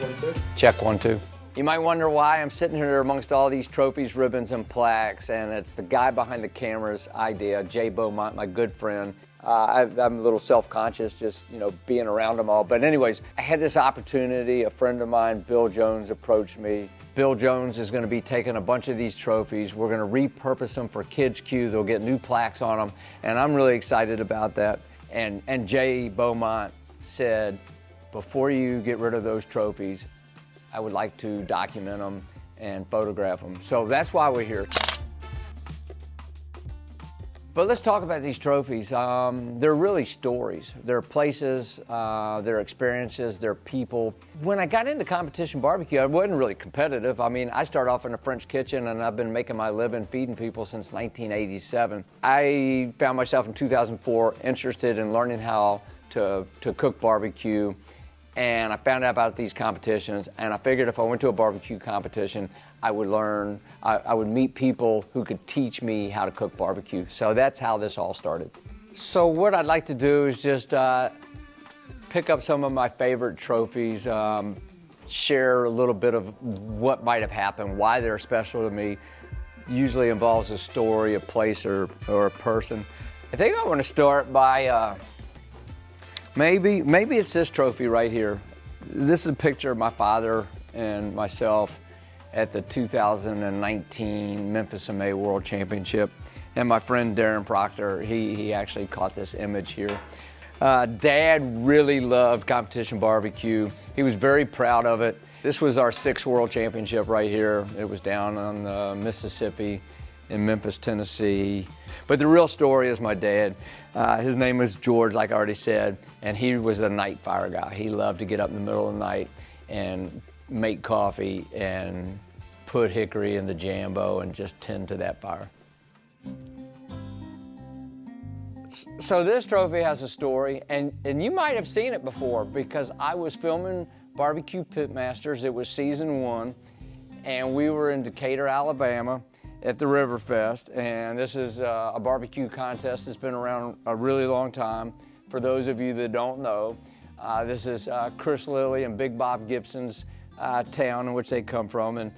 1, 2. Check 1, 2. You might wonder why I'm sitting here amongst all these trophies, ribbons, and plaques, and it's the guy behind the camera's idea, Jay Beaumont, my good friend. I'm a little self-conscious just, being around them all. But anyways, I had this opportunity. A friend of mine, Bill Jones, approached me. Bill Jones is going to be taking a bunch of these trophies. We're going to repurpose them for Kids Q. They'll get new plaques on them, and I'm really excited about that. And Jay Beaumont said, before you get rid of those trophies, I would like to document them and photograph them. So that's why we're here. But let's talk about these trophies. They're really stories. They're places, they're experiences, they're people. When I got into competition barbecue, I wasn't really competitive. I mean, I started off in a French kitchen and I've been making my living feeding people since 1987. I found myself in 2004 interested in learning how to cook barbecue. And I found out about these competitions, and I figured if I went to a barbecue competition, I would learn, I would meet people who could teach me how to cook barbecue. So that's how this all started. So what I'd like to do is just pick up some of my favorite trophies, share a little bit of what might have happened, why they're special to me. Usually involves a story, a place, or a person. I think I want to start by Maybe it's this trophy right here. This is a picture of my father and myself at the 2019 Memphis MMA World Championship. And my friend Darren Proctor, he actually caught this image here. Dad really loved competition barbecue. He was very proud of it. This was our 6th World Championship right here. It was down on the Mississippi in Memphis, Tennessee. But the real story is my dad. His name was George, like I already said, and he was the night fire guy. He loved to get up in the middle of the night and make coffee and put hickory in the Jambo and just tend to that fire. So this trophy has a story, and you might have seen it before because I was filming Barbecue Pitmasters. It was season 1, and we were in Decatur, Alabama, at the Riverfest, and this is a barbecue contest that's been around a really long time. For those of you that don't know, this is Chris Lilly and Big Bob Gibson's town in which they come from, and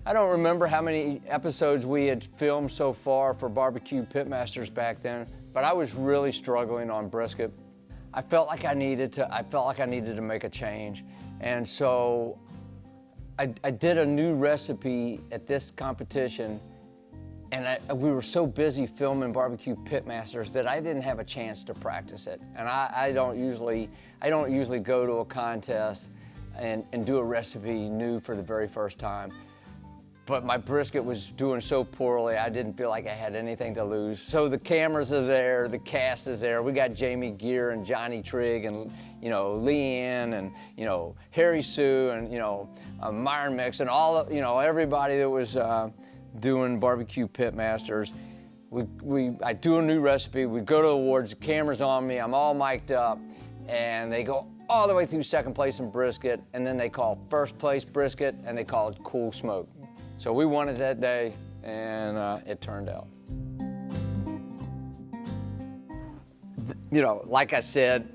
I don't remember how many episodes we had filmed so far for Barbecue Pitmasters back then, but I was really struggling on brisket. I felt like I needed to make a change, and so I did a new recipe at this competition. And we were so busy filming Barbecue Pitmasters that I didn't have a chance to practice it. And I don't usually go to a contest and do a recipe new for the very first time. But my brisket was doing so poorly, I didn't feel like I had anything to lose. So the cameras are there, the cast is there. We got Jamie Geer and Johnny Trigg and Leanne and Harry Sue and Myron Mix and all everybody that was doing Barbecue Pitmasters. I do a new recipe, we go to awards, the camera's on me, I'm all mic'd up, and they go all the way through 2nd place in brisket, and then they call 1st place brisket, and they call it Cool Smoke. So we won it that day, and it turned out. Like I said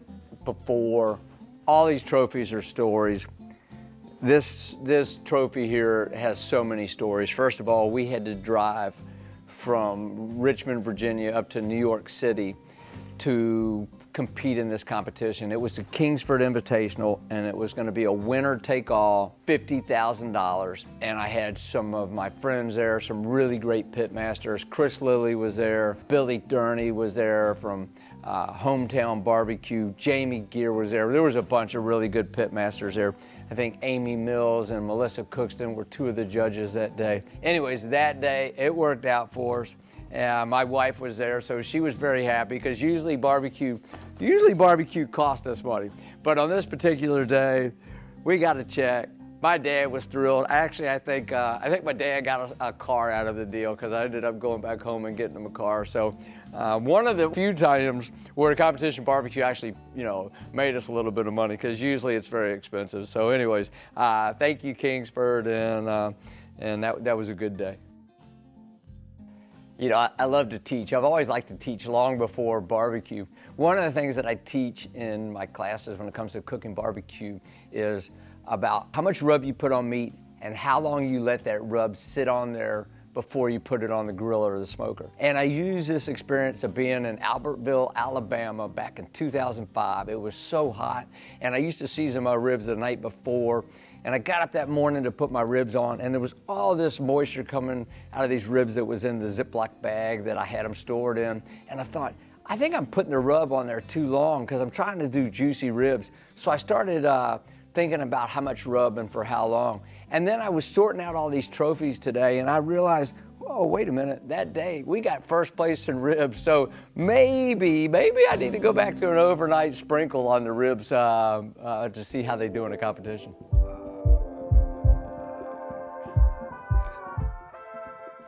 before, all these trophies are stories. This trophy here has so many stories. First of all, we had to drive from Richmond, Virginia up to New York City to compete in this competition. It was the Kingsford Invitational, and it was going to be a winner-take-all, $50,000. And I had some of my friends there, some really great pitmasters. Chris Lilly was there, Billy Durney was there from Hometown Barbecue, Jamie Geer was there. There was a bunch of really good pitmasters there. I think Amy Mills and Melissa Cookston were 2 of the judges that day. Anyways, that day, it worked out for us. My wife was there, so she was very happy because usually barbecue cost us money. But on this particular day, we got a check. My dad was thrilled. Actually, I think my dad got a car out of the deal because I ended up going back home and getting him a car. So one of the few times where a competition barbecue actually, made us a little bit of money because usually it's very expensive. So anyways, thank you, Kingsford, and that was a good day. I love to teach. I've always liked to teach long before barbecue. One of the things that I teach in my classes when it comes to cooking barbecue is about how much rub you put on meat and how long you let that rub sit on there before you put it on the grill or the smoker. And I used this experience of being in Albertville, Alabama back in 2005. It was so hot, and I used to season my ribs the night before, and I got up that morning to put my ribs on, and there was all this moisture coming out of these ribs that was in the Ziploc bag that I had them stored in, and I thought, I think I'm putting the rub on there too long because I'm trying to do juicy ribs. So I started thinking about how much rub and for how long. And then I was sorting out all these trophies today, and I realized, oh, wait a minute, that day we got first place in ribs, so maybe I need to go back to an overnight sprinkle on the ribs to see how they do in a competition.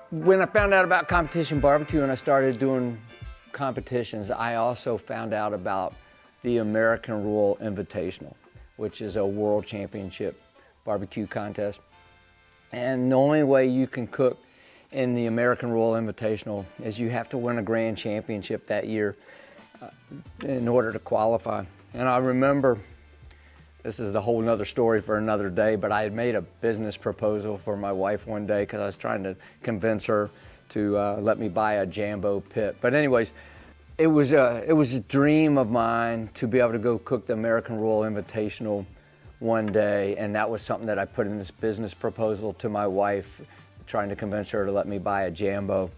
When I found out about competition barbecue and I started doing competitions, I also found out about the American Rule Invitational, which is a world championship barbecue contest. And the only way you can cook in the American Rule Invitational is you have to win a grand championship that year in order to qualify. And I remember, this is a whole nother story for another day, but I had made a business proposal for my wife one day because I was trying to convince her to let me buy a Jambo pit. But anyways, it was a dream of mine to be able to go cook the American Rule Invitational one day, and that was something that I put in this business proposal to my wife, trying to convince her to let me buy a Jambo.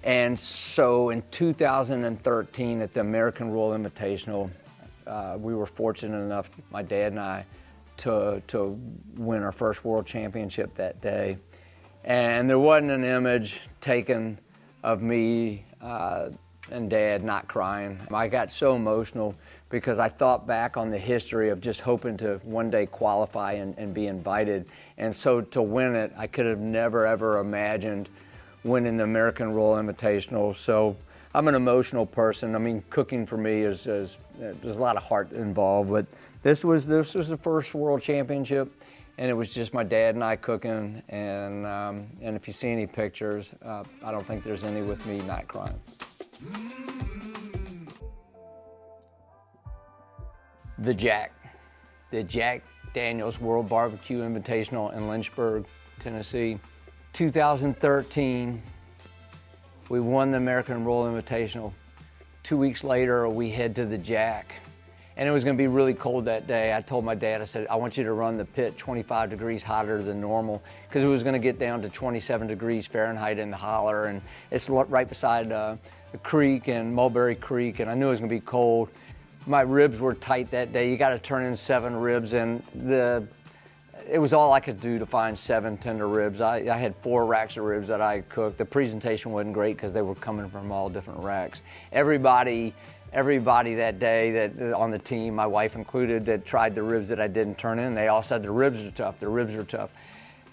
And so in 2013 at the American Rule Invitational, we were fortunate enough, my dad and I, to win our first world championship that day. And there wasn't an image taken of me and Dad not crying. I got so emotional because I thought back on the history of just hoping to one day qualify and be invited. And so to win it, I could have never ever imagined winning the American Rule Invitational. So I'm an emotional person. I mean, cooking for me is there's a lot of heart involved, but this was the first world championship, and it was just my dad and I cooking. And if you see any pictures, I don't think there's any with me not crying. The Jack Daniel's World Barbecue Invitational in Lynchburg, Tennessee. 2013, we won the American Rule Invitational. 2 weeks later, we head to the Jack. And it was gonna be really cold that day. I told my dad, I said, I want you to run the pit 25 degrees hotter than normal, because it was gonna get down to 27 degrees Fahrenheit in the holler, and it's right beside the creek and Mulberry Creek, and I knew it was gonna be cold. My ribs were tight that day. You gotta turn in 7 ribs, and it was all I could do to find 7 tender ribs. I had 4 racks of ribs that I cooked. The presentation wasn't great because they were coming from all different racks. Everybody that day that on the team, my wife included, that tried the ribs that I didn't turn in, they all said the ribs are tough, the ribs are tough.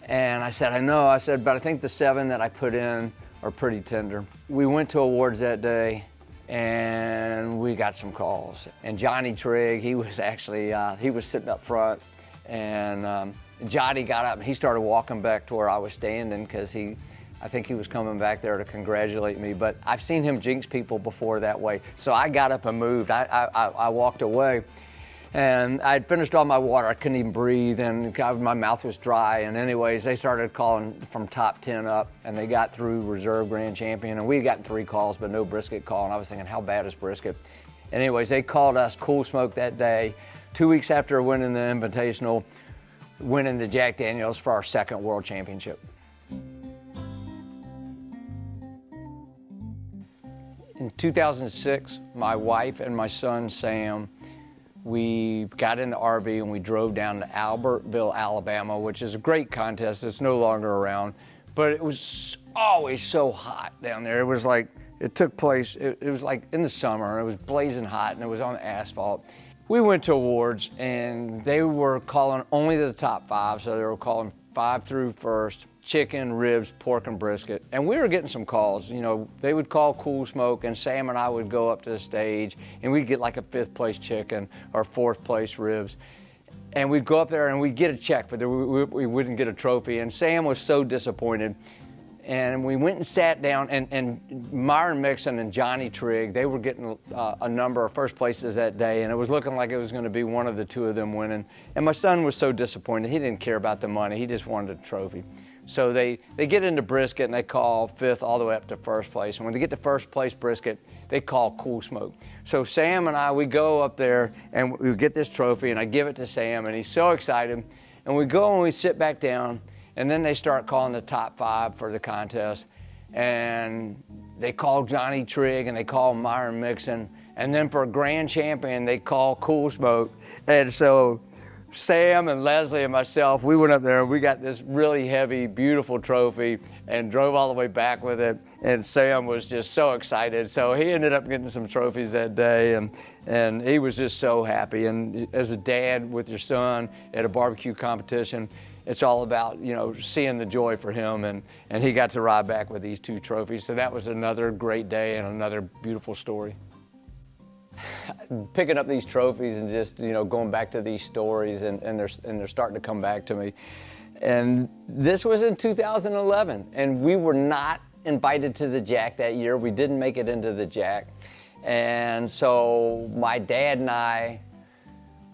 And I said, I know, I said, but I think the 7 that I put in are pretty tender. We went to awards that day, and we got some calls. And Johnny Trigg, he was actually, he was sitting up front, and Johnny got up and he started walking back to where I was standing because I think he was coming back there to congratulate me. But I've seen him jinx people before that way. So I got up and moved. I walked away, and I'd finished all my water. I couldn't even breathe, and my mouth was dry. And anyways, they started calling from top 10 up, and they got through reserve grand champion. And we had gotten 3 calls, but no brisket call. And I was thinking, how bad is brisket? And anyways, they called us Cool Smoke that day, 2 weeks after winning the Invitational, winning the Jack Daniel's for our 2nd world championship. In 2006, my wife and my son, Sam, we got in the RV and we drove down to Albertville, Alabama, which is a great contest. It's no longer around, but it was always so hot down there. It was like, it took place, it was like in the summer, and it was blazing hot, and it was on asphalt. We went to awards, and they were calling only the top 5, so they were calling 5 through first, chicken, ribs, pork, and brisket. And we were getting some calls. You know, they would call Cool Smoke, and Sam and I would go up to the stage, and we'd get like a 5th place chicken or 4th place ribs. And we'd go up there and we'd get a check, but we wouldn't get a trophy. And Sam was so disappointed. And we went and sat down, and Myron Mixon and Johnny Trigg, they were getting a number of first places that day, and it was looking like it was going to be one of the two of them winning. And my son was so disappointed. He didn't care about the money. He just wanted a trophy. So they get into brisket, and they call fifth all the way up to first place. And when they get to first place brisket, they call Cool Smoke. So Sam and I, we go up there, and we get this trophy, and I give it to Sam, and he's so excited. And we go and we sit back down, and then they start calling the top 5 for the contest. And they call Johnny Trigg and they call Myron Mixon. And then for a grand champion, they call Cool Smoke. And so Sam and Leslie and myself, we went up there and we got this really heavy, beautiful trophy and drove all the way back with it. And Sam was just so excited. So he ended up getting some trophies that day, and he was just so happy. And as a dad with your son at a barbecue competition, it's all about, you know, seeing the joy for him, and he got to ride back with these 2 trophies. So that was another great day and another beautiful story. Picking up these trophies and just, you know, going back to these stories, and they're starting to come back to me. And this was in 2011, and we were not invited to the Jack that year. We didn't make it into the Jack. And so my dad and I,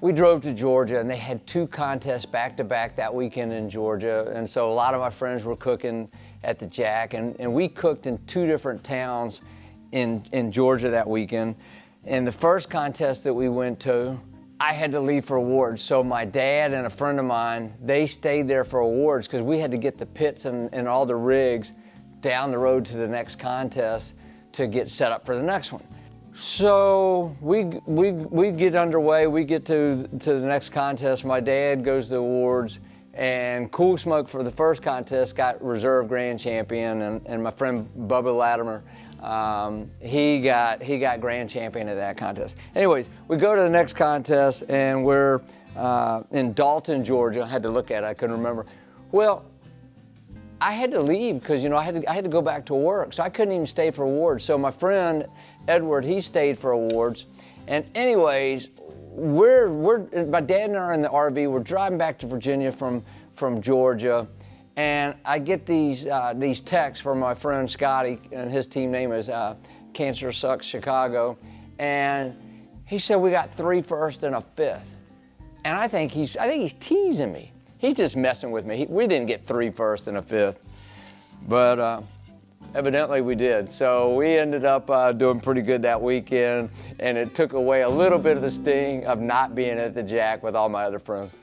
we drove to Georgia, and they had 2 contests back-to-back that weekend in Georgia. And so a lot of my friends were cooking at the Jack, and we cooked in 2 different towns in Georgia that weekend. And the first contest that we went to, I had to leave for awards. So my dad and a friend of mine, they stayed there for awards because we had to get the pits and all the rigs down the road to the next contest to get set up for the next one. So we get underway, we get to the next contest. My dad goes to the awards, and Cool Smoke for the first contest got reserve grand champion, and my friend Bubba Latimer, he got grand champion of that contest. Anyways, we go to the next contest, and we're in Dalton, Georgia. I had to look at it, I couldn't remember. Well, I had to leave because, you know, I had to go back to work, so I couldn't even stay for awards. So my friend Edward, he stayed for awards. And anyways, my dad and I are in the RV. We're driving back to Virginia from Georgia, and I get these texts from my friend Scotty, and his team name is Cancer Sucks Chicago, and he said we got 3 firsts and a 5th, and I think he's teasing me. He's just messing with me. We didn't get 3 firsts and a 5th, but evidently we did. So we ended up doing pretty good that weekend, and it took away a little bit of the sting of not being at the Jack with all my other friends.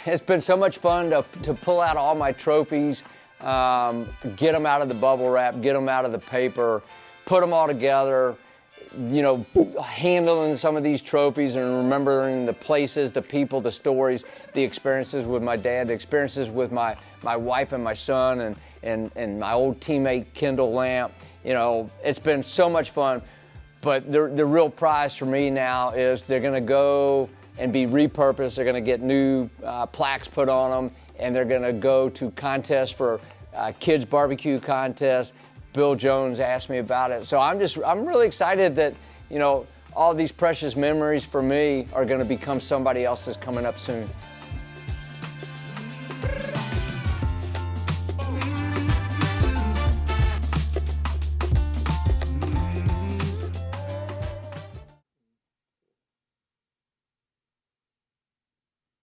It's been so much fun to pull out all my trophies, get them out of the bubble wrap, get them out of the paper, put them all together, you know, handling some of these trophies and remembering the places, the people, the stories, the experiences with my dad, the experiences with my wife and my son, and my old teammate Kendall Lamp. You know, it's been so much fun. But the real prize for me now is they're going to go and be repurposed. They're going to get new plaques put on them, and they're going to go to contests for kids barbecue contests. Bill Jones asked me about it. So I'm really excited that, you know, all these precious memories for me are going to become somebody else's coming up soon.